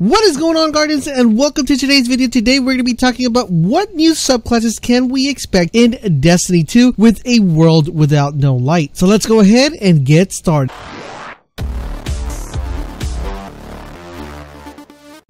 What is going on, Guardians, and welcome to today's video. Today we're going to be talking about what new subclasses can we expect in Destiny 2 with a world without no light. So let's go ahead and get started.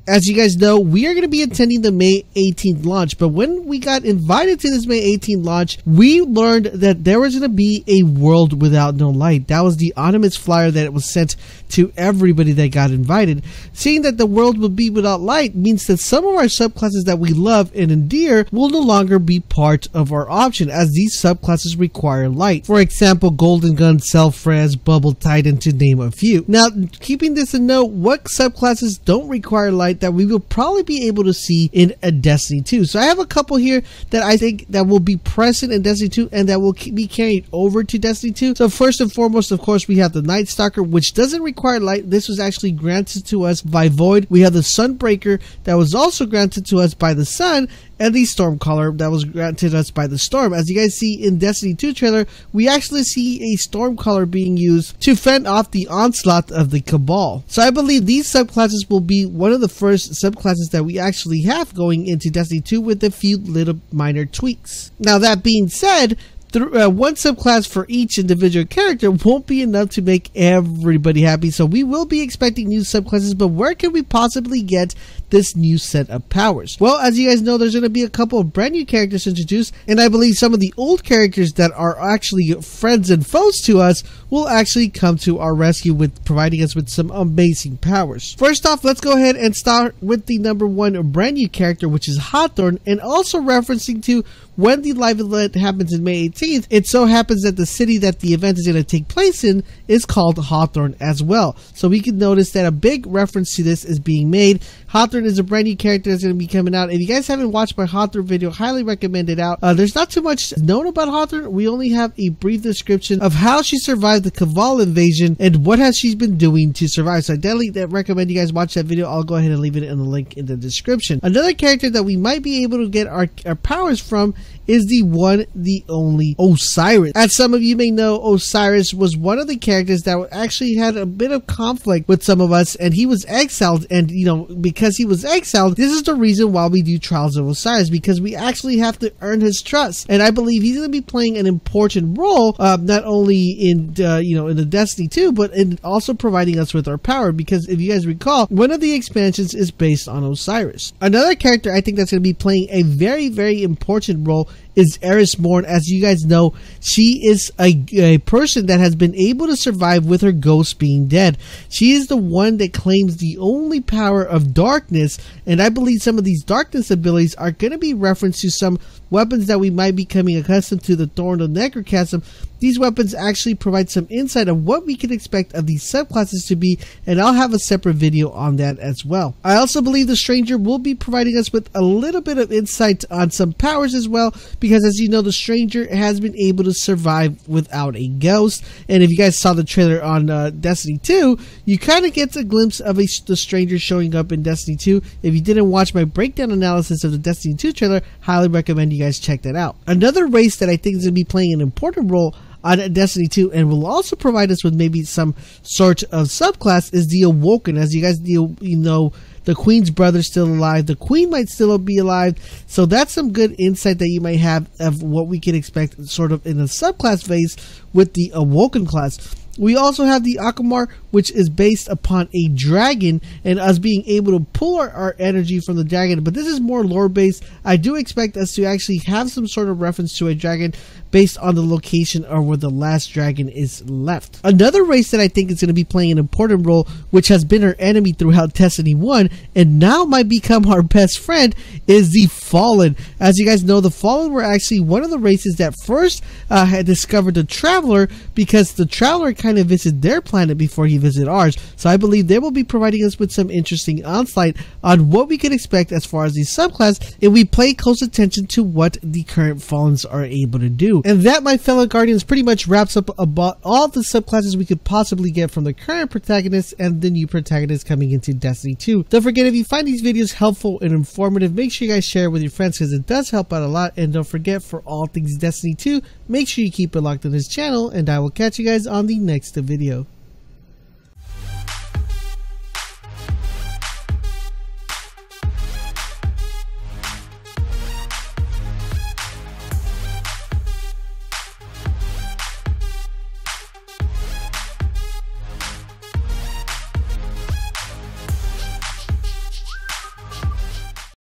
As you guys know, we are going to be attending the May 18th launch, but when we got invited to this May 18th launch, we learned that there was going to be a world without no light. That was the anonymous flyer that was sent to everybody that got invited. Seeing that the world will be without light means that some of our subclasses that we love and endear will no longer be part of our option, as these subclasses require light. For example, Golden Gun, Self-Res, Bubble Titan, to name a few. Now, keeping this in note, what subclasses don't require light that we will probably be able to see in a Destiny 2. So I have a couple here that I think that will be present in Destiny 2 and that will be carried over to Destiny 2. So first and foremost, of course, we have the Night Stalker, which doesn't require light. This was actually granted to us by Void. We have the Sunbreaker that was also granted to us by the Sun, and the Stormcaller that was granted us by the Storm. As you guys see in Destiny 2 trailer, we actually see a Stormcaller being used to fend off the onslaught of the Cabal. So I believe these subclasses will be one of the first subclasses that we actually have going into Destiny 2 with a few little minor tweaks. Now, that being said, one subclass for each individual character won't be enough to make everybody happy, so we will be expecting new subclasses, but where can we possibly get this new set of powers? Well, as you guys know, there's going to be a couple of brand new characters introduced, and I believe some of the old characters that are actually friends and foes to us will actually come to our rescue with providing us with some amazing powers. First off, let's go ahead and start with the number one brand new character, which is Hawthorne, and also referencing to when the live event happens in May 18th, it so happens that the city that the event is going to take place in is called Hawthorne as well. So we can notice that a big reference to this is being made. Hawthorne is a brand new character that's going to be coming out. If you guys haven't watched my Hawthorne video, highly recommend it out. There's not too much known about Hawthorne. We only have a brief description of how she survived the Cabal invasion and what has she been doing to survive. So I definitely recommend you guys watch that video. I'll go ahead and leave it in the link in the description. Another character that we might be able to get our powers from is the one, the only Osiris. As some of you may know, Osiris was one of the characters that actually had a bit of conflict with some of us, and he was exiled. And you know, because he was exiled, this is the reason why we do Trials of Osiris, because we actually have to earn his trust. And I believe he's going to be playing an important role, not only in in the Destiny 2, but in also providing us with our power. Because if you guys recall, one of the expansions is based on Osiris. Another character I think that's going to be playing a very, very important role is Eris Morn. As you guys know, she is a person that has been able to survive with her ghost being dead. She is the one that claims the only power of darkness, and I believe some of these darkness abilities are going to be referenced to some weapons that we might be becoming accustomed to, the Thorn of Necrochasm. These weapons actually provide some insight of what we can expect of these subclasses to be, and I'll have a separate video on that as well. I also believe the Stranger will be providing us with a little bit of insight on some powers as well, because as you know, the Stranger has been able to survive without a ghost. And if you guys saw the trailer on Destiny 2, you kind of get a glimpse of the Stranger showing up in Destiny 2. If you didn't watch my breakdown analysis of the Destiny 2 trailer, highly recommend you guys check that out. Another race that I think is going to be playing an important role on Destiny 2 and will also provide us with maybe some sort of subclass is the Awoken. As you guys know, the Queen's brother's still alive. The Queen might still be alive. So that's some good insight that you might have of what we can expect sort of in a subclass phase with the Awoken class. We also have the Akamar, which is based upon a dragon and us being able to pull our energy from the dragon, but this is more lore based. I do expect us to actually have some sort of reference to a dragon based on the location or where the last dragon is left. Another race that I think is going to be playing an important role, which has been our enemy throughout Destiny 1 and now might become our best friend, is the Fallen. As you guys know, the Fallen were actually one of the races that first had discovered the Traveler, because the Traveler kind of visited their planet before he visited ours. So I believe they will be providing us with some interesting insight on what we can expect as far as the subclass if we pay close attention to what the current Fallens are able to do. And that, my fellow Guardians, pretty much wraps up about all the subclasses we could possibly get from the current protagonists and the new protagonists coming into Destiny 2. Don't forget, if you find these videos helpful and informative, make sure you guys share with your friends, because it does help out a lot. And don't forget, for all things Destiny 2, make sure you keep it locked on this channel, and I will catch you guys on the next video.